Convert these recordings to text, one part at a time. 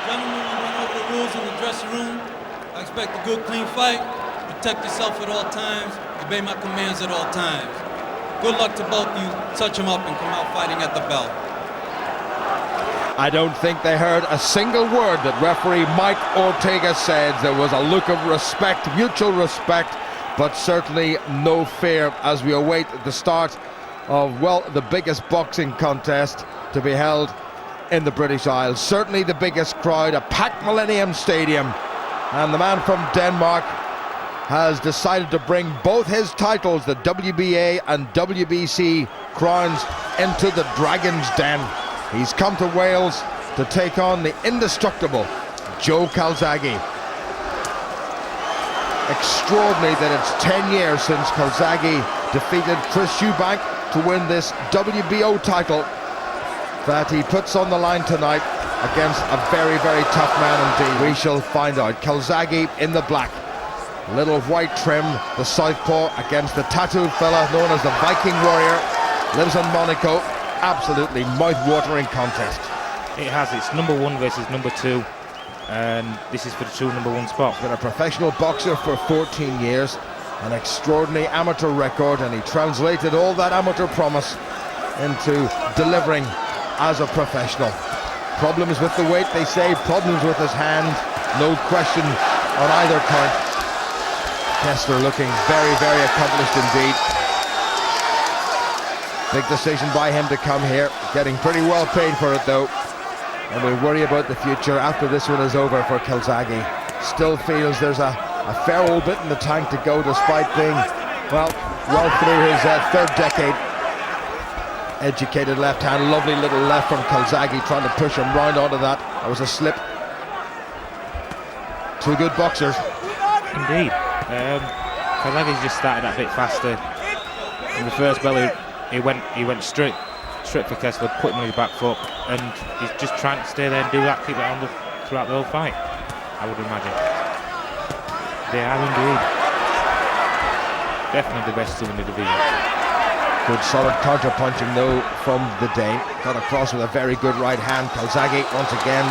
Gentlemen, we went over the rules in the dressing room. I expect a good, clean fight. Protect yourself at all times. Obey my commands at all times. Good luck to both of you. Touch them up and come out fighting at the bell. I don't think they heard a single word that referee Mike Ortega said. There was a look of respect, mutual respect, but certainly no fear as we await the start of, well, the biggest boxing contest to be held in the British Isles. Certainly the biggest crowd, a packed Millennium Stadium. And the man from Denmark has decided to bring both his titles, the WBA and WBC crowns, into the Dragon's Den. He's come to Wales to take on the indestructible Joe Calzaghe. Extraordinary that it's 10 years since Calzaghe defeated Chris Eubank to win this WBO title that he puts on the line tonight against a very, very tough man indeed. We shall find out. Calzaghe in the black, little white trim, the southpaw against the tattooed fella known as the Viking Warrior, lives in Monaco. Absolutely mouth-watering contest. It has. It's number 1 versus number 2, and this is for the 2 number 1 spots. Been a professional boxer for 14 years, an extraordinary amateur record, and he translated all that amateur promise into delivering as a professional. Problems with the weight, they say, problems with his hand, no question on either count. Kessler looking very, very accomplished indeed. Big decision by him to come here, getting pretty well paid for it though. And we worry about the future after this one is over for Calzaghe. Still feels there's a fair old bit in the tank to go, despite being, well through his 3rd decade. Educated left hand, lovely little left from Calzaghe, trying to push him round onto that. That was a slip. 2 good boxers. Indeed. Calzaghe's just started that bit faster. In the first bell, he went straight for Kessler, put him on his back foot, and he's just trying to stay there and do that, keep it on throughout the whole fight, I would imagine. They are indeed. Definitely the best 2 in the division. Good solid counter-punching though from the Dane. Got across with a very good right hand. Calzaghe once again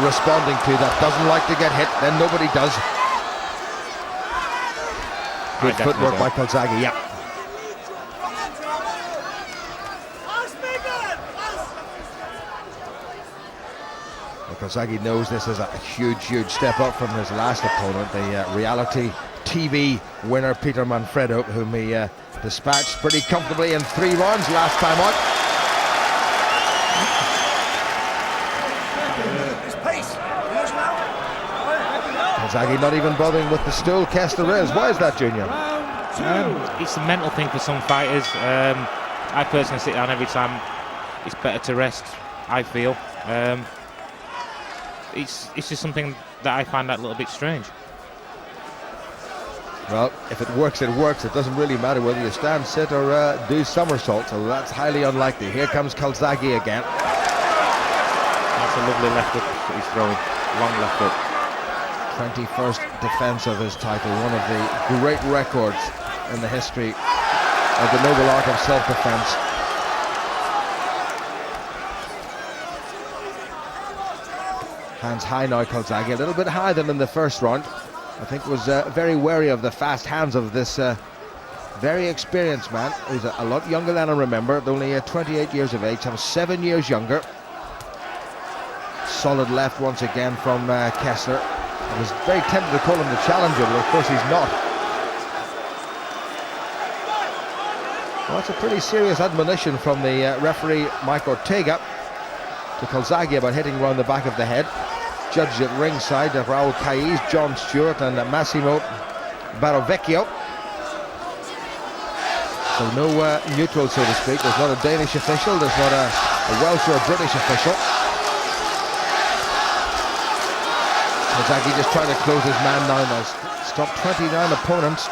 responding to that. Doesn't like to get hit, then nobody does. Good footwork by Calzaghe, yeah. Calzaghe knows this is a huge, huge step up from his last opponent, the reality TV winner Peter Manfredo, whom he dispatched pretty comfortably in 3 rounds last time out. Calzaghe not even bothering with the stool. Kessler is. Why is that, Junior? It's a mental thing for some fighters. I personally sit down every time. It's better to rest, I feel. It's just something that I find that a little bit strange. Well, if it works, it works. It doesn't really matter whether you stand, sit, or do somersaults, so that's highly unlikely. Here comes Calzaghe again. That's a lovely left hook that he's throwing. Long left hook. 21st defence of his title, one of the great records in the history of the noble art of self-defence. Hands high now, Calzaghe, a little bit higher than in the first round. I think was very wary of the fast hands of this very experienced man. He's a lot younger than I remember, only 28 years of age, I'm 7 years younger. Solid left once again from Kessler. I was very tempted to call him the challenger, but of course he's not. Well, that's a pretty serious admonition from the referee Mike Ortega to Calzaghe about hitting round the back of the head. Judged at ringside, Raul Caiz, John Stewart and Massimo Barovecchio. So no neutral, so to speak. There's not a Danish official, there's not a Welsh or a British official. Calzaghe just trying to close his man down. Has stopped 29 opponents.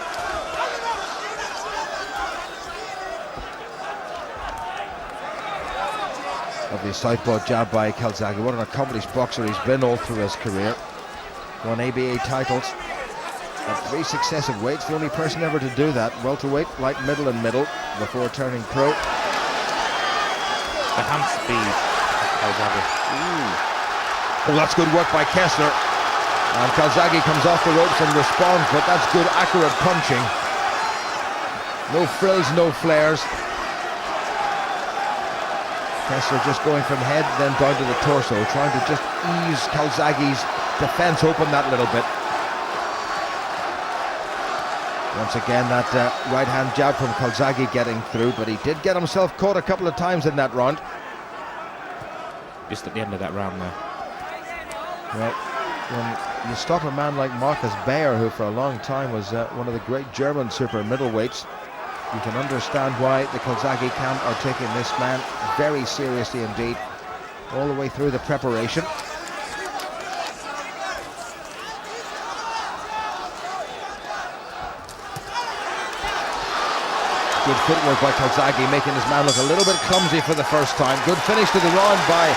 Lovely southpaw jab by Calzaghe. What an accomplished boxer he's been all through his career. Won ABA titles at 3 successive weights. The only person ever to do that. Welterweight, light middle and middle before turning pro. The hand speed of Calzaghe. Oh, that's good work by Kessler. And Calzaghe comes off the ropes and responds, but that's good, accurate punching. No frills, no flares. Kessler just going from head, then down to the torso, trying to just ease Calzaghe's defense open that little bit. Once again, that right-hand jab from Calzaghe getting through, but he did get himself caught a couple of times in that round. Just at the end of that round there. Well, when you stop a man like Marcus Bayer, who for a long time was one of the great German super middleweights, you can understand why the Calzaghe camp are taking this man very seriously indeed, all the way through the preparation. Good footwork by Calzaghe, making his man look a little bit clumsy for the first time. Good finish to the round by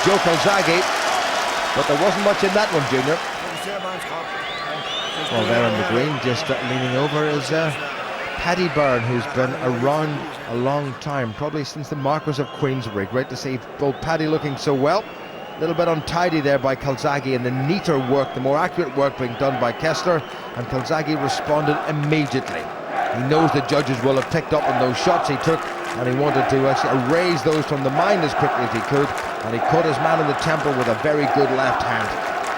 Joe Calzaghe, but there wasn't much in that one, Junior. Well, there in the green, just leaning over, is Paddy Byrne, who's been around a long time, probably since the Marquis of Queensberry. Great to see both Paddy looking so well. A little bit untidy there by Calzaghe, and the neater work, the more accurate work being done by Kessler, and Calzaghe responded immediately. He knows the judges will have picked up on those shots he took, and he wanted to actually erase those from the mind as quickly as he could, and he caught his man in the temple with a very good left hand.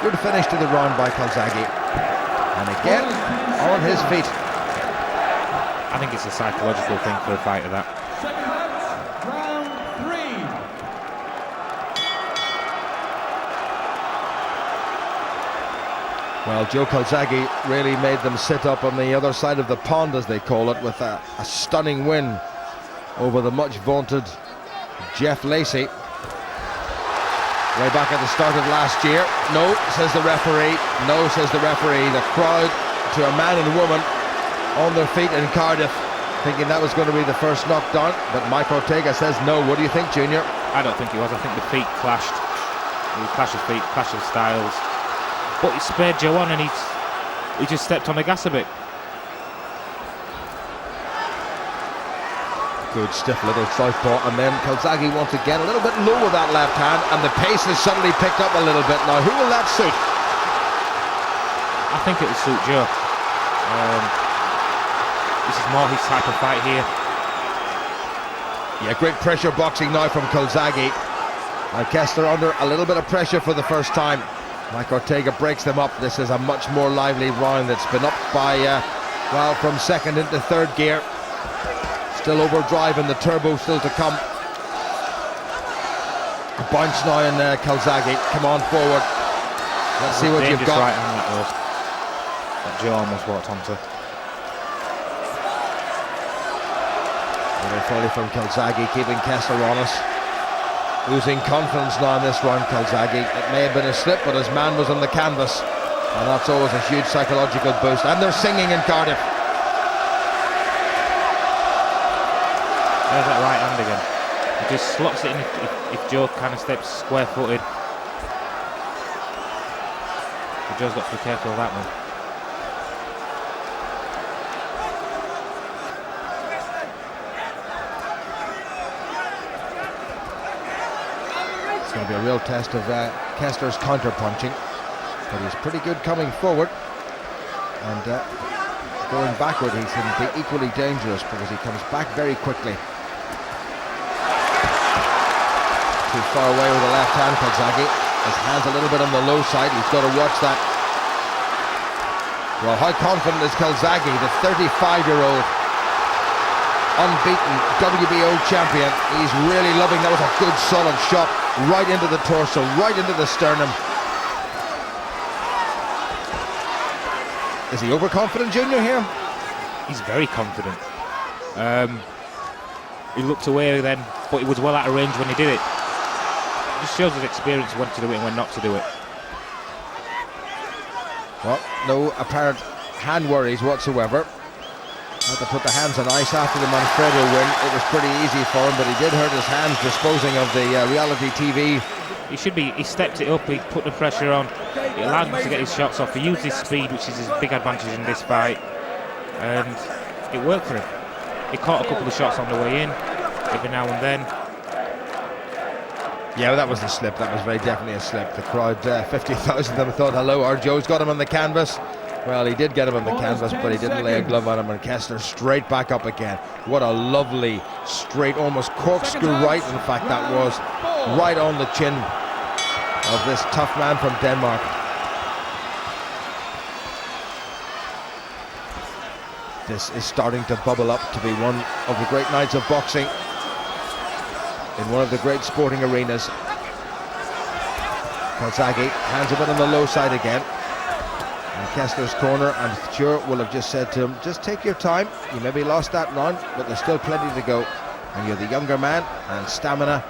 Good finish to the round by Calzaghe. And again, on his feet. I think it's a psychological thing for a fighter, that. Round 3. Well, Joe Calzaghe really made them sit up on the other side of the pond, as they call it, with a stunning win over the much vaunted Jeff Lacey. Way back at the start of last year. No, says the referee. No, says the referee. The crowd, to a man and woman, on their feet in Cardiff, thinking that was going to be the first knockdown, but Mike Ortega says no. What do you think, Junior? I don't think it was. I think the feet clashed. The clash of feet, clash of styles. But it spurred Joe on, and he just stepped on the gas a bit. Good stiff little southpaw, and then Calzaghe once again a little bit low with that left hand, and the pace has suddenly picked up a little bit. Now, who will that suit? I think it will suit Joe. This is more his type of fight here. Yeah, great pressure boxing now from Calzaghe. And Kessler under a little bit of pressure for the first time. Mike Ortega breaks them up. This is a much more lively round that's been up by, well, from second into third gear. Still overdriving, the turbo still to come. A bounce now in Calzaghe. Come on forward. Let's see what you've got. Right hand that Joe almost walked onto. Little volley from Calzaghe, keeping Kessler honest. Losing confidence now in this round, Calzaghe. It may have been a slip, but his man was on the canvas, and that's always a huge psychological boost. And they're singing in Cardiff. There's that right hand again. He just slots it in if Joe kind of steps square-footed. But Joe's got to be careful of that one. It's going to be a real test of Kessler's counter-punching, but he's pretty good coming forward, and going backward he can be equally dangerous because he comes back very quickly. Too far away with the left hand, Calzaghe. His hand's a little bit on the low side. He's got to watch that. Well, how confident is Calzaghe, the 35-year-old unbeaten WBO champion? He's really loving. That was a good solid shot right into the torso, right into the sternum. Is he overconfident, Junior, here? He's very confident. He looked away then, but he was well out of range when he did it. It just shows his experience when to do it and when not to do it. Well, no apparent hand worries whatsoever. Had to put the hands on ice after the Manfredo win. It was pretty easy for him, but he did hurt his hands disposing of the reality TV. He stepped it up, he put the pressure on. It allowed him to get his shots off. He used his speed, which is his big advantage in this fight, and it worked for him. He caught a couple of shots on the way in, every now and then. Yeah, well, that was the slip. That was very definitely a slip. The crowd, 50,000 of them thought, hello, our Joe's got him on the canvas. Well, he did get him on the canvas, but he didn't lay a glove on him, and Kessler straight back up again. What a lovely, straight, almost corkscrew right, in fact, that was right on the chin of this tough man from Denmark. This is starting to bubble up to be one of the great nights of boxing in one of the great sporting arenas. Calzaghe hands a bit on the low side again. In Kessler's corner, I'm sure will have just said to him, just take your time. You maybe lost that round, but there's still plenty to go. And you're the younger man, and stamina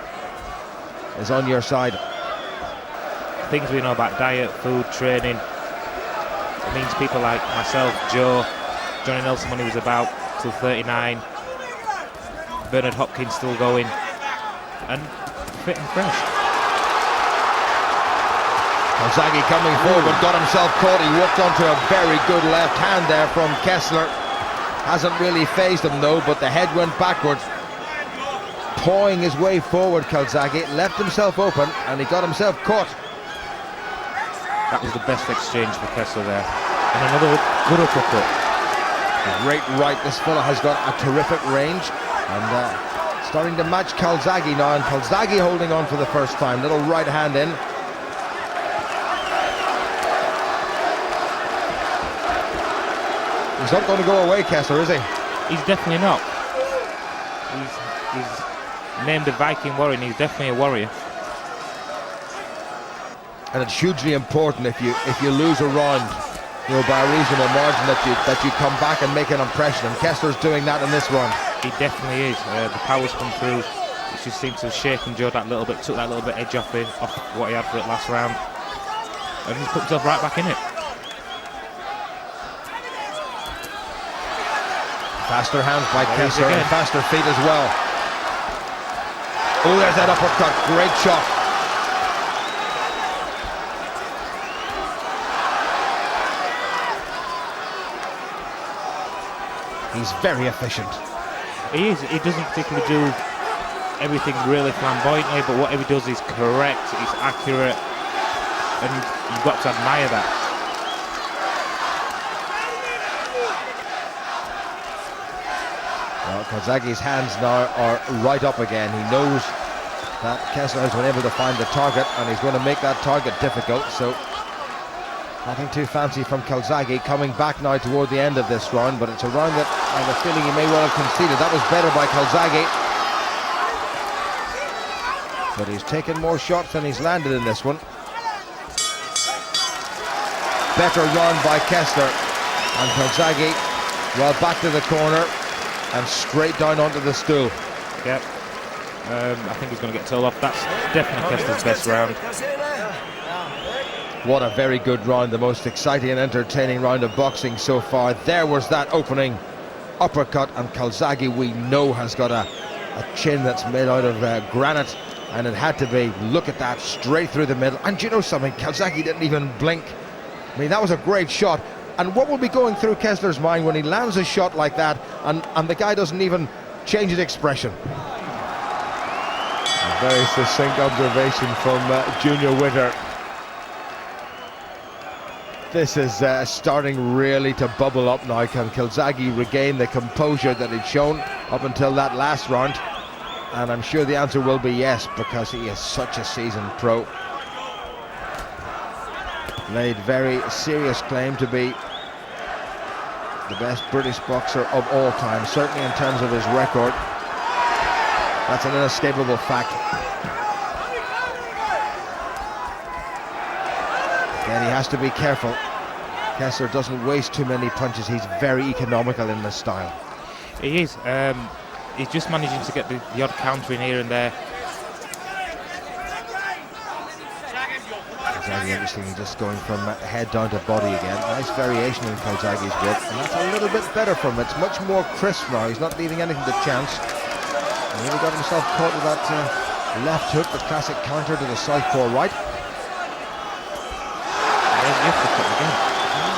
is on your side. Things we know about diet, food, training, it means people like myself, Johnny Nelson when he was about till 39, Bernard Hopkins still going, and fit and fresh. Calzaghe coming forward, got himself caught. He walked onto a very good left hand there from Kessler. Hasn't really phased him though, but the head went backwards. Pawing his way forward, Calzaghe left himself open and he got himself caught. That was the best exchange for Kessler there. And another good uppercut. Great right, this fella has got a terrific range, and starting to match Calzaghe now, and Calzaghe holding on for the first time. Little right hand in. He's not going to go away, Kessler, is he? He's definitely not. He's named a Viking warrior, and he's definitely a warrior. And it's hugely important if you lose a round, you know, by a reasonable margin, that you come back and make an impression. And Kessler's doing that in this one. He definitely is. The power's come through. It just seems to have shaken Joe that little bit, took that little bit edge off what he had for it last round, and he's put himself right back in it. Faster hands by Kessler and faster feet as well. Oh, there's that uppercut. Great shot. He's very efficient. He is. He doesn't particularly do everything really flamboyantly, but whatever he does is correct, he's accurate, and you've got to admire that. Well, Calzaghe's hands now are right up again. He knows that Kessler has been able to find the target, and he's going to make that target difficult, so nothing too fancy from Calzaghe. Coming back now toward the end of this round, but it's a round that I have a feeling he may well have conceded. That was better by Calzaghe, but he's taken more shots than he's landed in this one. Better round by Kessler, and Calzaghe, well, back to the corner and straight down onto the stool. Yep. I think he's going to get told off. That's definitely Kessler's best round. What a very good round, the most exciting and entertaining round of boxing so far. There was that opening uppercut, and Calzaghe, we know, has got a chin that's made out of granite, and it had to be. Look at that, straight through the middle. And you know something, Calzaghe didn't even blink. I mean, that was a great shot. And what will be going through Kessler's mind when he lands a shot like that and the guy doesn't even change his expression? A very succinct observation from Junior Winter. This is starting really to bubble up now. Can Calzaghe regain the composure that he'd shown up until that last round? And I'm sure the answer will be yes, because he is such a seasoned pro. Made very serious claim to be the best British boxer of all time, certainly in terms of his record. That's an inescapable fact. Again, he has to be careful. Kessler doesn't waste too many punches. He's very economical in this style. He is. He's just managing to get the odd counter in here and there. Calzaghe, interestingly, just going from head down to body again. Nice variation in Calzaghe's grip, and that's a little bit better from him. It's much more crisp now. He's not leaving anything to chance. And he got himself caught with that left hook, the classic counter to the southpaw right.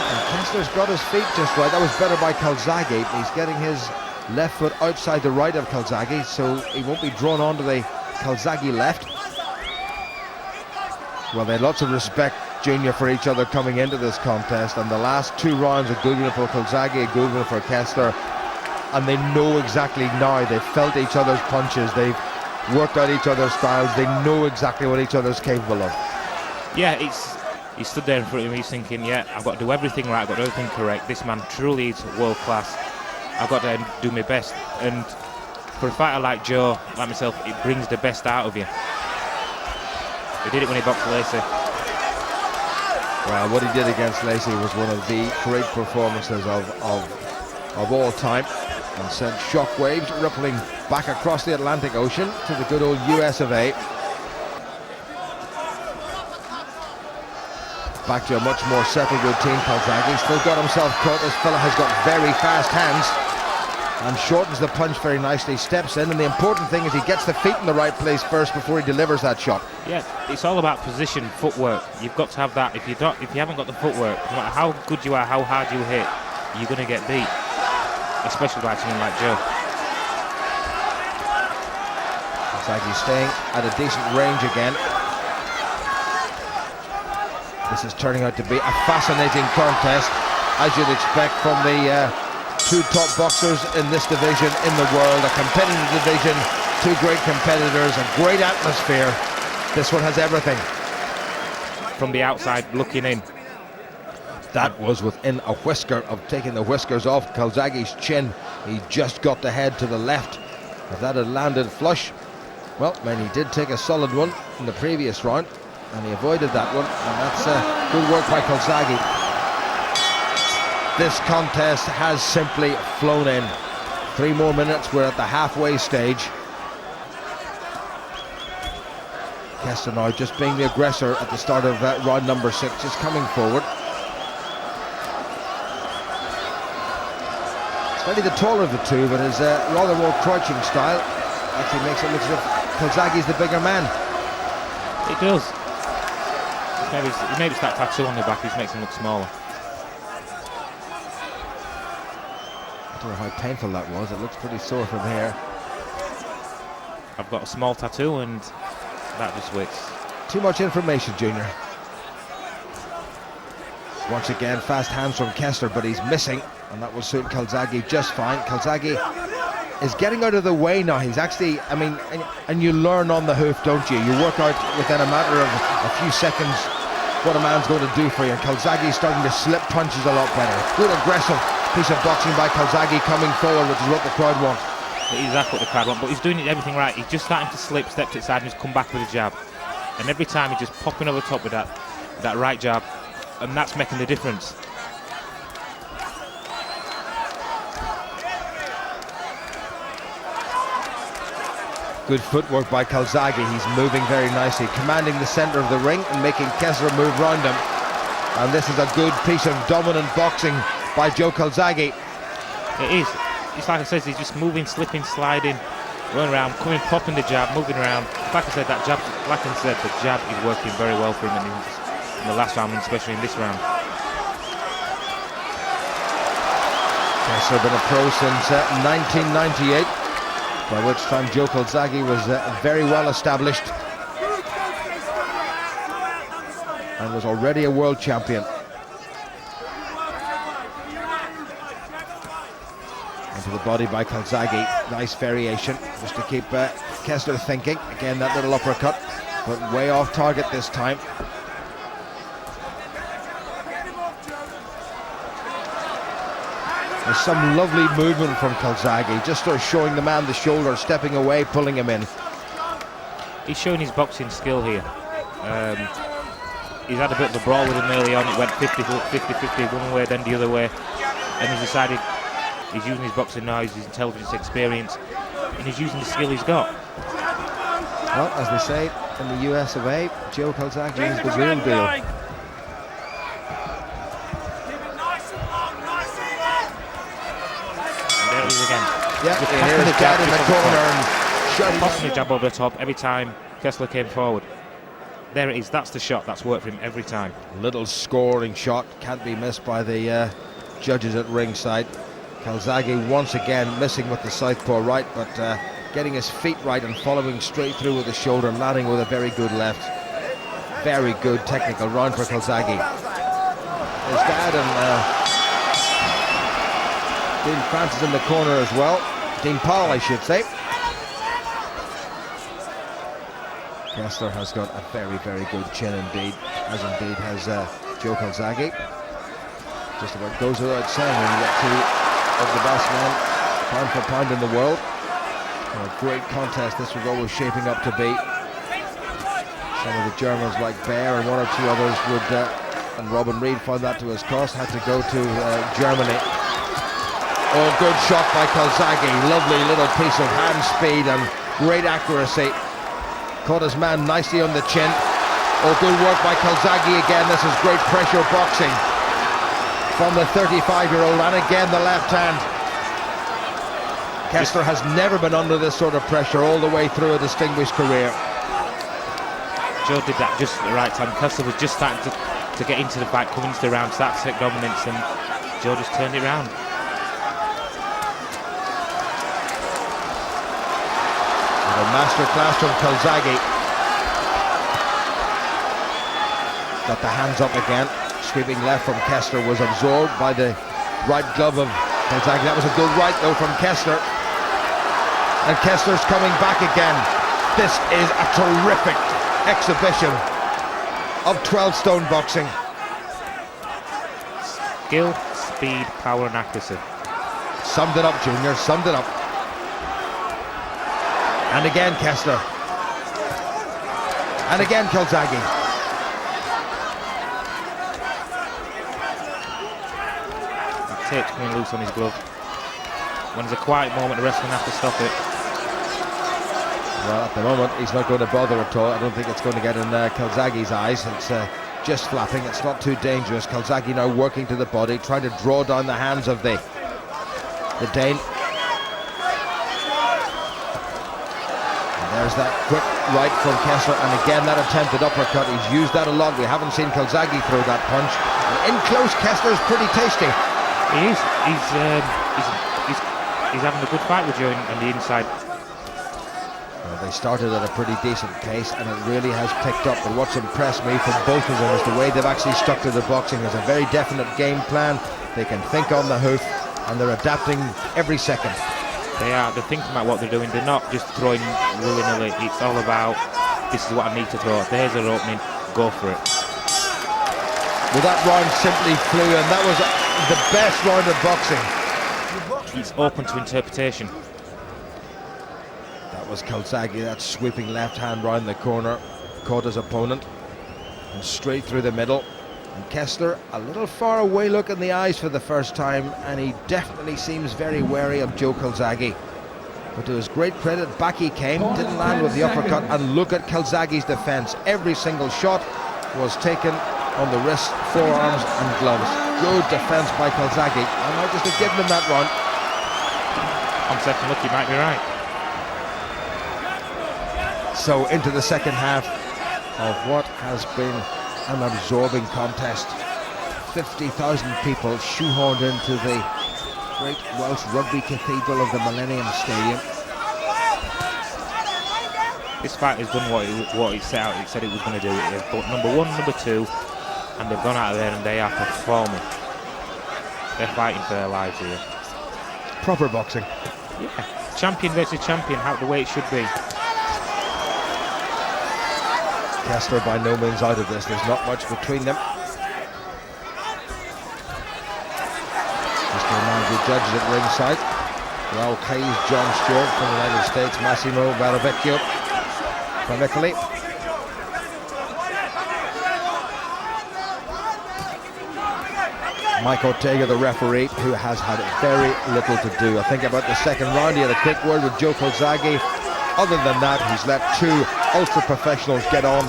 And Kessler's got his feet just right. That was better by Calzaghe. He's getting his left foot outside the right of Calzaghe, so he won't be drawn onto the Calzaghe left. Well, they had lots of respect, Junior, for each other coming into this contest, and the last 2 rounds are good one for Calzaghe, a good one for Kessler, and they know exactly now. They've felt each other's punches, they've worked out each other's styles, they know exactly what each other's capable of. Yeah, he stood there in front of me, he's thinking, yeah, I've got to do everything right, I've got to do everything correct. This man truly is world class. I've got to do my best, and for a fighter like Joe, like myself, it brings the best out of you. He did it when he boxed Lacey. Well, what he did against Lacey was one of the great performances of all time, and sent shockwaves rippling back across the Atlantic Ocean to the good old US of A. Back to a much more settled routine. Calzaghe still got himself caught. This fella has got very fast hands and shortens the punch very nicely, steps in, and the important thing is he gets the feet in the right place first before he delivers that shot. Yeah, it's all about position, footwork. You've got to have that. If you haven't got the footwork, no matter how good you are, how hard you hit, you're going to get beat, especially by someone like Joe. Calzaghe staying at a decent range again. This is turning out to be a fascinating contest, as you'd expect from the 2 top boxers in this division in the world. A competitive division, 2 great competitors, a great atmosphere. This one has everything. From the outside looking in, that was within a whisker of taking the whiskers off Calzaghe's chin. He just got the head to the left. If that had landed flush, well, man, he did take a solid one in the previous round, and he avoided that one, and that's good work by Calzaghe. This contest has simply flown in. 3 more minutes, we're at the halfway stage. Kessler now just being the aggressor at the start of round number 6, just coming forward. Slightly the taller of the 2, but his rather more crouching style actually makes it look as if Calzaghe's the bigger man. It does. Maybe it's that tattoo on the back, which makes him look smaller. I don't know how painful that was. It looks pretty sore from here. I've got a small tattoo and that just works. Too much information, Junior. Once again, fast hands from Kessler, but he's missing, and that will suit Calzaghe just fine. Calzaghe is getting out of the way now. He's actually, I mean, and you learn on the hoof, don't you? You work out within a matter of a few seconds what a man's going to do for you. And Calzaghe's starting to slip punches a lot better. Good aggressive piece of boxing by Calzaghe coming forward, which is what the crowd want. Exactly what the crowd want, but he's doing everything right. He's just starting to slip, step to the side and just come back with a jab. And every time he's just popping over the top with that right jab, and that's making the difference. Good footwork by Calzaghe. He's moving very nicely, commanding the center of the ring and making Kessler move round him. And this is a good piece of dominant boxing by Joe Calzaghe. It is. It's like I said, he's just moving, slipping, sliding, running around, coming, popping the jab, moving around. Like I said, that jab, like I said, the jab is working very well for him in the last round, and especially in this round. Kessler been a pro since 1998. By which time Joe Calzaghe was very well established and was already a world champion. Into the body by Calzaghe, nice variation, just to keep Kessler thinking. Again, that little uppercut, but way off target this time. There's some lovely movement from Calzaghe, just sort of showing the man the shoulder, stepping away, pulling him in. He's showing his boxing skill here. He's had a bit of a brawl with him early on. It went 50-50 one way, then the other way. And he's decided he's using his boxing now, his intelligence, experience, and he's using the skill he's got. Well, as they say in the US of A, Joe Calzaghe is the real deal. Yeah, here's Dad in the corner and shot popping the jab over the top every time Kessler came forward. There it is, that's the shot, that's worked for him every time. Little scoring shot, can't be missed by the judges at ringside. Calzaghe once again missing with the southpaw right, but getting his feet right and following straight through with the shoulder, landing with a very good left. very good technical round for Calzaghe. His dad and Dean Francis in the corner as well. Dean Powell, I should say. Kessler has got a very, very good chin indeed, as indeed has Joe Calzaghe. Just about goes without saying when you get two of the best men, pound for pound in the world. A great contest this was always shaping up to be. Some of the Germans like Baer and one or two others would, and Robin Reid found that to his cost, had to go to Germany. Oh, good shot by Calzaghe, lovely little piece of hand speed and great accuracy. Caught his man nicely on the chin. Oh, good work by Calzaghe again. This is great pressure boxing from the 35-year-old, and again the left hand. Kessler has never been under this sort of pressure all the way through a distinguished career. Joe did that just at the right time. Kessler was just starting to get into the fight, coming into the round, start to take dominance, and Joe just turned it around. A masterclass from Calzaghe. Got the hands up again. Sweeping left from Kessler was absorbed by the right glove of Calzaghe. That was a good right though from Kessler. And Kessler's coming back again. This is a terrific exhibition of 12-stone boxing. Skill, speed, power and accuracy. Summed it up, Junior, summed it up. And again Kessler. And again Calzaghe. That tape's coming loose on his glove. When there's a quiet moment, the wrestling have to stop it. Well, at the moment he's not going to bother at all. I don't think it's going to get in Calzaghe's eyes. It's just flapping, it's not too dangerous. Calzaghe now working to the body, trying to draw down the hands of the Dane. There's that quick right from Kessler, and again that attempted uppercut. He's used that a lot. We haven't seen Calzaghe throw that punch. And in close, Kessler's pretty tasty. He is. He's having a good fight with Joe on the inside. Well, they started at a pretty decent pace, and it really has picked up. But what's impressed me from both of them is the way they've actually stuck to the boxing. There's a very definite game plan. They can think on the hoof, and they're adapting every second. They're thinking about what they're doing. They're not just throwing willy-nilly. It's all about, this is what I need to throw. There's an opening, go for it. Well, that round simply flew, and that was the best round of boxing. It's open to interpretation. That was Calzaghe, that sweeping left hand round the corner, caught his opponent, and straight through the middle. And Kessler, a little far away look in the eyes for the first time, and he definitely seems very wary of Joe Calzaghe. But to his great credit, back he came, didn't land with the uppercut, and look at Calzaghe's defense. Every single shot was taken on the wrists, forearms and gloves. Good defense by Calzaghe. I might just have given him that round. On second look, you might be right. So into the second half of what has been an absorbing contest. 50,000 people shoehorned into the great Welsh rugby cathedral of the Millennium Stadium. This fight has done what it set out. It said it was going to do. It has put number one, number two, and they've gone out there and they are performing. They're fighting for their lives here. Proper boxing. Yeah, champion versus champion, how the way it should be. Kessler by no means out of this. There's not much between them. Just to remind you, judges at ringside: Raul Hayes, John Stewart from the United States, Massimo Baravecchio from Italy. Mike Ortega, the referee, who has had very little to do. I think about the second round, he had a quick word with Joe Calzaghe. Other than that, he's let two ultra-professionals get on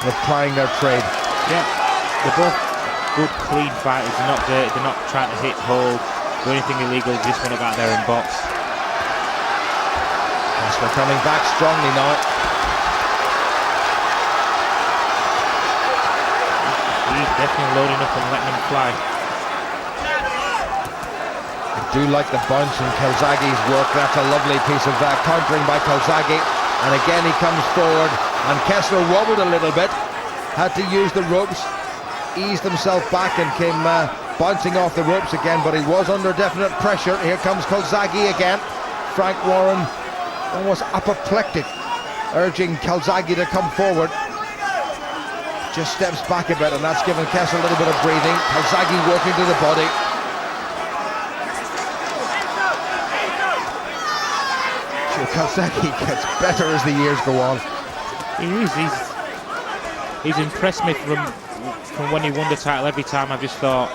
with plying their trade. Yeah, they're both good, clean fighters. They're not dirty, they're not trying to hit, hold, do anything illegal. They just want to go out there and box. Kessler coming back strongly now. He's definitely loading up and letting them fly. I do like the bounce from Calzaghe's work. That's a lovely piece of countering by Calzaghe. And again he comes forward, and Kessler wobbled a little bit. had to use the ropes, eased himself back and came bouncing off the ropes again, but he was under definite pressure. Here comes Calzaghe again. Frank Warren almost apoplectic, urging Calzaghe to come forward. Just steps back a bit, and that's given Kessler a little bit of breathing. Calzaghe working to the body. Calzaghe gets better as the years go on. He's impressed me from when he won the title. Every time I've just thought,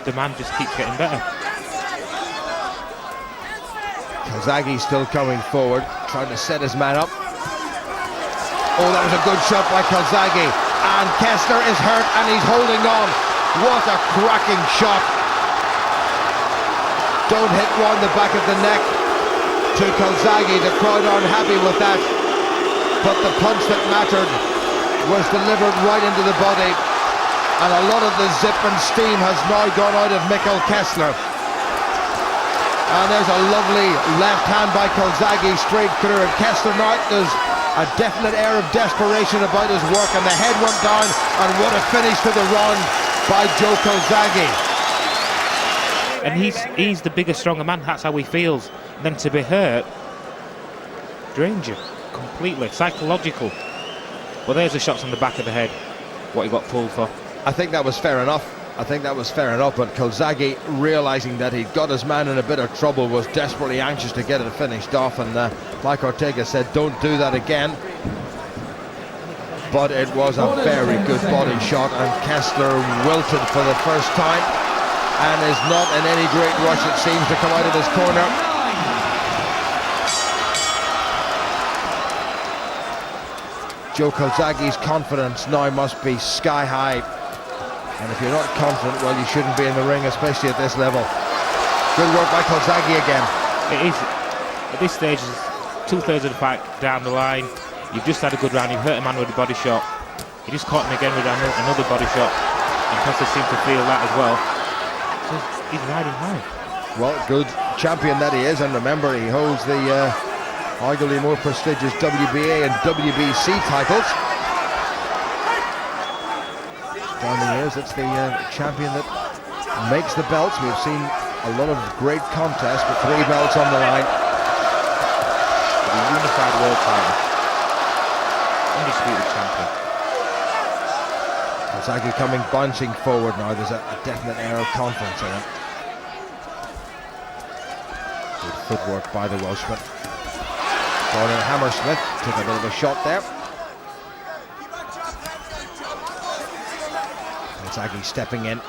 the man just keeps getting better. Calzaghe still coming forward, trying to set his man up. Oh, that was a good shot by Calzaghe. And Kessler is hurt and he's holding on. What a cracking shot. Don't hit one, the back of the neck to Calzaghe. The crowd aren't happy with that. But the punch that mattered was delivered right into the body. And a lot of the zip and steam has now gone out of Mikkel Kessler. And there's a lovely left hand by Calzaghe straight through. And Kessler now, there's a definite air of desperation about his work, and the head went down, and what a finish to the round by Joe Calzaghe. And he's the bigger, stronger man. That's how he feels. And then to be hurt drains you completely, psychological. Well, there's the shots on the back of the head, what he got pulled for. I think that was fair enough. But Calzaghe, realising that he'd got his man in a bit of trouble, was desperately anxious to get it finished off, and Mike Ortega said, don't do that again. But it was a very good body shot, and Kessler wilted for the first time, and is not in any great rush, it seems, to come out of his corner. Joe Calzaghe's confidence now must be sky high. And if you're not confident, well, you shouldn't be in the ring, especially at this level. Good work by Calzaghe again. It is. At this stage, two-thirds of the fight down the line. You've just had a good round. You've hurt a man with a body shot. You just caught him again with another body shot. And Kessler seemed to feel that as well. So he's riding high. Well, good champion that he is. And remember, he holds the arguably more prestigious WBA and WBC titles. Down the years, it's the champion that makes the belts. We've seen a lot of great contests with 3 belts on the line. The unified world title. Undisputed champion. Calzaghe coming bouncing forward now. There's a definite air of confidence in him. Good footwork by the Welshman. Gordon Hammersmith took a bit of a shot there. Calzaghe stepping in.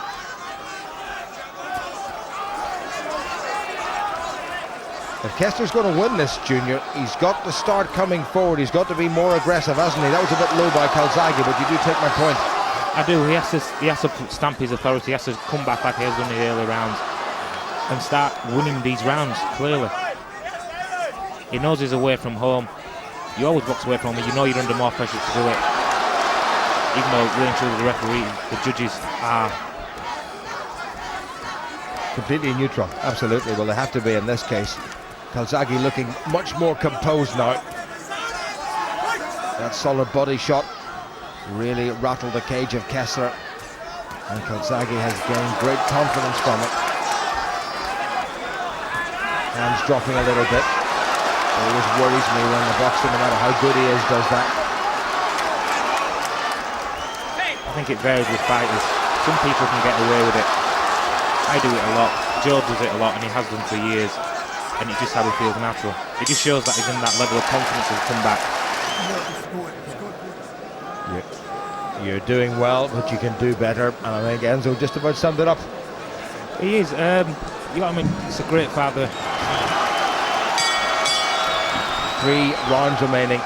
If Kessler's going to win this, Junior, he's got to start coming forward. He's got to be more aggressive, hasn't he? That was a bit low by Calzaghe, but you do take my point. I do. He has to stamp his authority. He has to come back like he has done in the early rounds and start winning these rounds, clearly. He knows he's away from home. You always box away from home, you know you're under more pressure to do it. Even though really truly the referee, the judges are completely neutral. Absolutely. Well, they have to be in this case. Calzaghe looking much more composed now. That solid body shot really rattled the cage of Kessler, and Calzaghe has gained great confidence from it. Hands dropping a little bit. It always worries me when the boxer, no matter how good he is, does that. I think it varies with fighters. Some people can get away with it. I do it a lot. Joe does it a lot, and he has done for years. And it's just how he feels natural. It just shows that he's in that level of confidence to come back. You're doing well, but you can do better. And I think Enzo just about summed it up. He is. You know what I mean? It's a great father. 3 rounds remaining.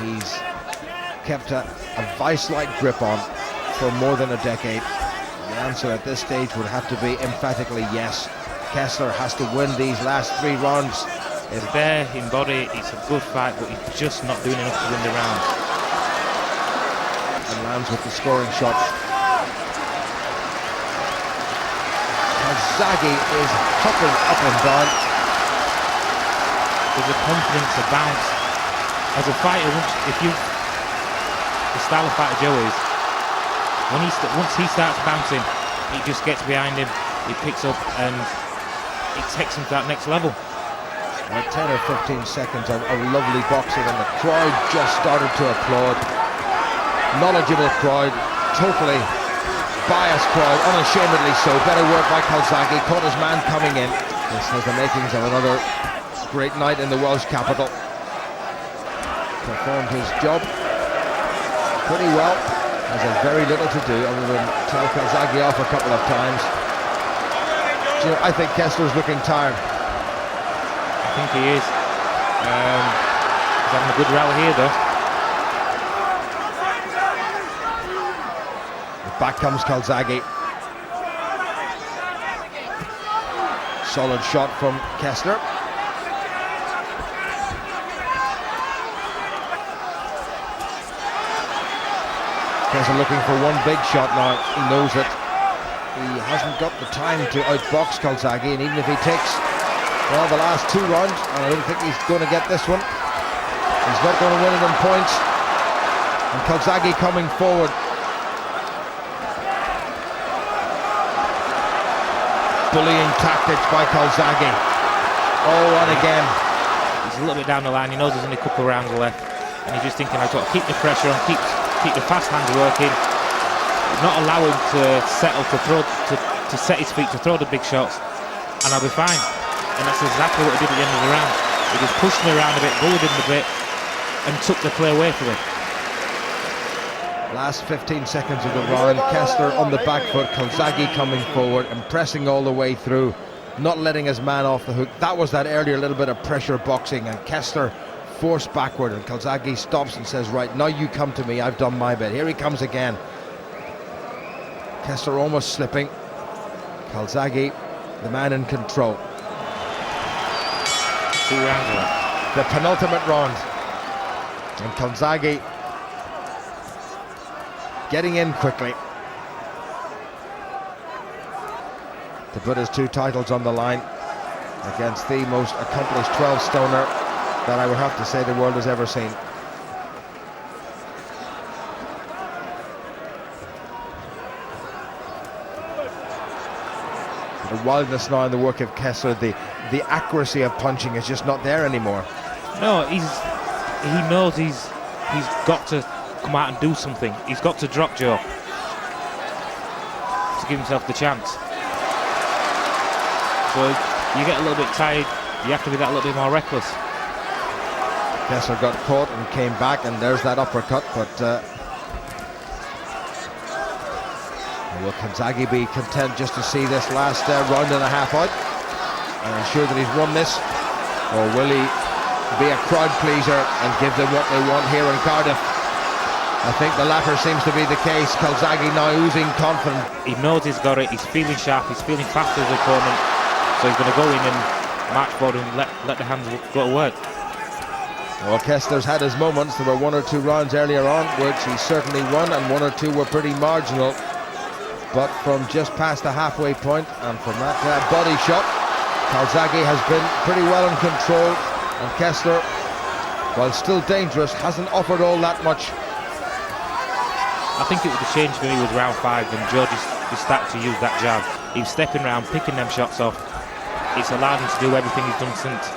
He's kept a vice-like grip on for more than a decade. The answer at this stage would have to be emphatically yes. Kessler has to win these last 3 rounds. He's there in body, it's a good fight, but he's just not doing enough to win the round. And lands with the scoring shots. Calzaghe is hopping up and down. There's a confidence, a bounce. As a fighter, if you style of fighter Joe is, when once he starts bouncing, he just gets behind him, he picks up, and it takes him to that next level. 10 or 15 seconds of lovely boxing, and the crowd just started to applaud. Knowledgeable crowd, totally biased crowd, unashamedly so. Better work by Calzaghe, caught his man coming in. This has the makings of another great night in the Welsh capital. Performed his job pretty well. Has very little to do other than tell Calzaghe off a couple of times. You know, I think Kessler's looking tired. I think he is. He's having a good row here though. Back comes Calzaghe. Solid shot from Kessler. Kessler looking for one big shot now. He knows that he hasn't got the time to outbox Calzaghe, and even if he takes the last 2 rounds, and I don't think he's going to get this one, he's not going to win it in points. And Calzaghe coming forward. Bullying tactics by Calzaghe. Oh, and again. He's a little bit down the line. He knows there's only a couple of rounds left, and he's just thinking, I've got to keep the pressure on, keep the fast hands working, not allow him to settle to throw, to set his feet to throw the big shots, and I'll be fine. And that's exactly what he did at the end of the round. He just pushed him around a bit, bullied him a bit, and took the play away from him. Last 15 seconds of the round, Kessler on the back foot, Calzaghe coming forward and pressing all the way through, not letting his man off the hook. That was that earlier little bit of pressure boxing, and Kessler forced backward, and Calzaghe stops and says, right, now you come to me, I've done my bit. Here he comes again. Kessler almost slipping. Calzaghe, the man in control. 2 rounds left. The penultimate round. And Calzaghe getting in quickly to put his 2 titles on the line against the most accomplished 12-stoner that I would have to say the world has ever seen. The wildness now in the work of Kessler, the accuracy of punching is just not there anymore. No, he knows he's got to come out and do something. He's got to drop Joe to give himself the chance. So you get a little bit tired, you have to be that little bit more reckless. Kessler got caught and came back, and there's that uppercut, but will Calzaghe be content just to see this last round and a half out and ensure that he's won this, or will he be a crowd pleaser and give them what they want here in Cardiff? I think the latter seems to be the case. Calzaghe now oozing confidence. He knows he's got it, he's feeling sharp, he's feeling fast as his opponent, so he's going to go in and march forward and let the hands go to work. Well, Kessler's had his moments. There were 1 or 2 rounds earlier on which he certainly won, and 1 or 2 were pretty marginal. But from just past the halfway point and from that body shot, Calzaghe has been pretty well in control, and Kessler, while still dangerous, hasn't offered all that much. I think it would have changed for me with round 5 when Joe just started to use that jab. He was stepping around, picking them shots off. It's allowed him to do everything he's done since.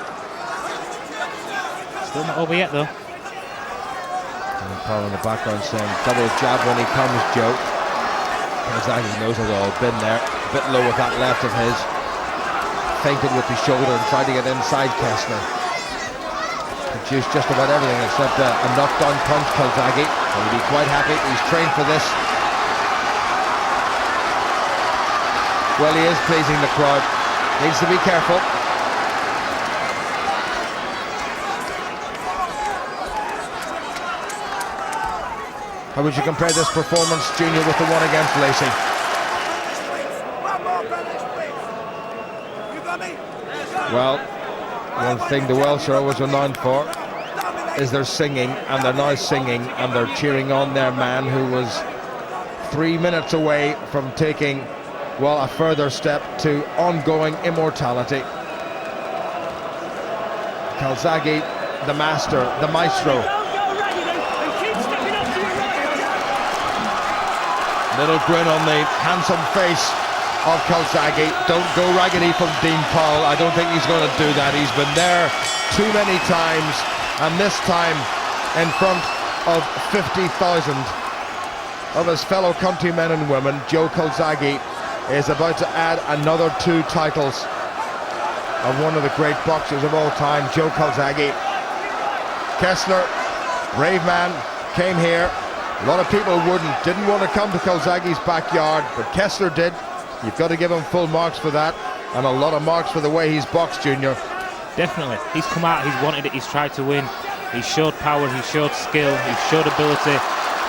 Still not over yet though. And Paul in the background saying, double jab when he comes, Joe. Calzaghe knows it all, been there. A bit low with that left of his. Feinted with the shoulder and tried to get inside Kessler. Produced just about everything except a knockdown punch. Calzaghe will be quite happy. He's trained for this. Well, he is pleasing the crowd. Needs to be careful. How would you compare this performance, Junior, with the one against Lacey? Well, one thing the Welsh are always renowned for is their singing, and they're now singing and they're cheering on their man who was 3 minutes away from taking, well, a further step to ongoing immortality. Calzaghe, the master, the maestro. Little grin on the handsome face of Calzaghe. Don't go raggedy from Dean Powell. I don't think he's going to do that. He's been there too many times, and this time in front of 50,000 of his fellow countrymen and women. Joe Calzaghe is about to add another 2 titles of one of the great boxers of all time, Joe Calzaghe. Kessler, brave man, came here. A lot of people didn't want to come to Calzaghe's backyard, but Kessler did. You've got to give him full marks for that, and a lot of marks for the way he's boxed, Junior. Definitely. He's come out, he's wanted it, he's tried to win. He showed power, he showed skill, he showed ability.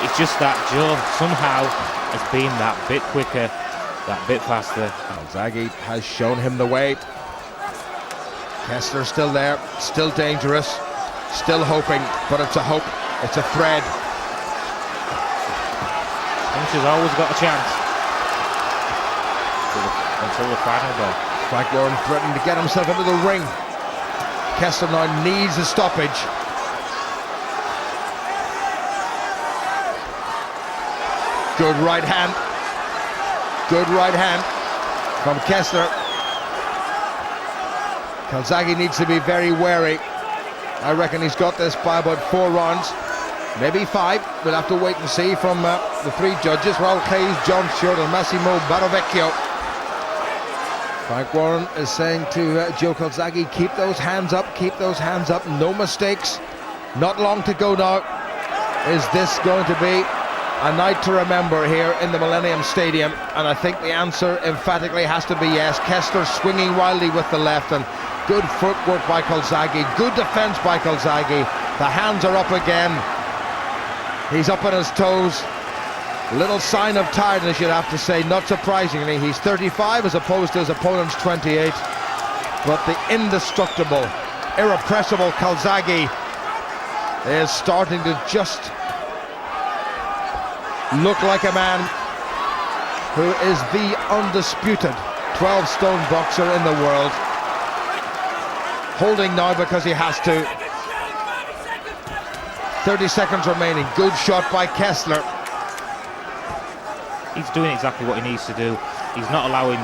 It's just that Joe somehow has been that bit quicker, that bit faster. Calzaghe has shown him the way. Kessler still there, still dangerous, still hoping, but it's a hope, it's a thread. Puncher's always got a chance. Until the final bell. Frank Warren threatening to get himself into the ring. Kessler now needs a stoppage. Good right hand. Good right hand from Kessler. Calzaghe needs to be very wary. I reckon he's got this by about 4 rounds, maybe 5. We'll have to wait and see from the 3 judges, Raul Hayes, John Stewart and Massimo Barovecchio. Frank Warren is saying to Joe Calzaghe, keep those hands up, no mistakes. Not long to go now. Is this going to be a night to remember here in the Millennium Stadium? And I think the answer emphatically has to be yes. Kessler swinging wildly with the left, and good footwork by Calzaghe, good defense by Calzaghe. The hands are up again. He's up on his toes. Little sign of tiredness, you'd have to say, not surprisingly. He's 35 as opposed to his opponent's 28. But the indestructible, irrepressible Calzaghe is starting to just look like a man who is the undisputed 12-stone boxer in the world. Holding now because he has to. 30 seconds remaining. Good shot by Kessler. He's doing exactly what he needs to do. He's not allowing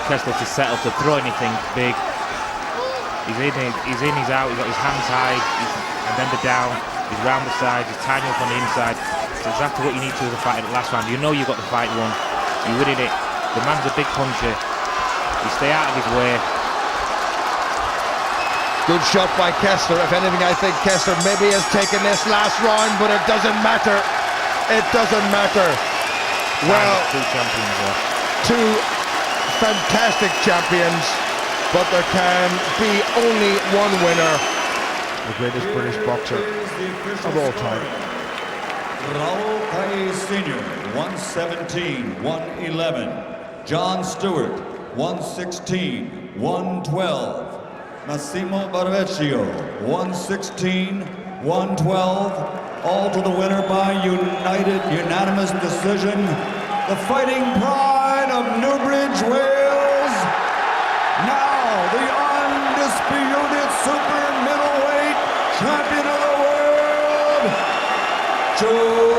Kessler to settle to throw anything big. He's in, he's out, he's got his hands high, and then the down, he's round the sides, he's tying up on the inside. It's exactly what you need to do in the fight at the last round. You know you've got the fight won. You're winning it. The man's a big puncher. You stay out of his way. Good shot by Kessler. If anything, I think Kessler maybe has taken this last round, but it doesn't matter. It doesn't matter. Well, 2 champions left. 2 fantastic champions, but there can be only one winner. The greatest British boxer of all time. Raul Hayes Sr., 117, 111. John Stewart, 116, 112. Massimo Barovecchio, 116, 112. All to the winner by unanimous decision. The fighting pride of Newbridge, Wales. Now the undisputed super middleweight champion of the world, Joe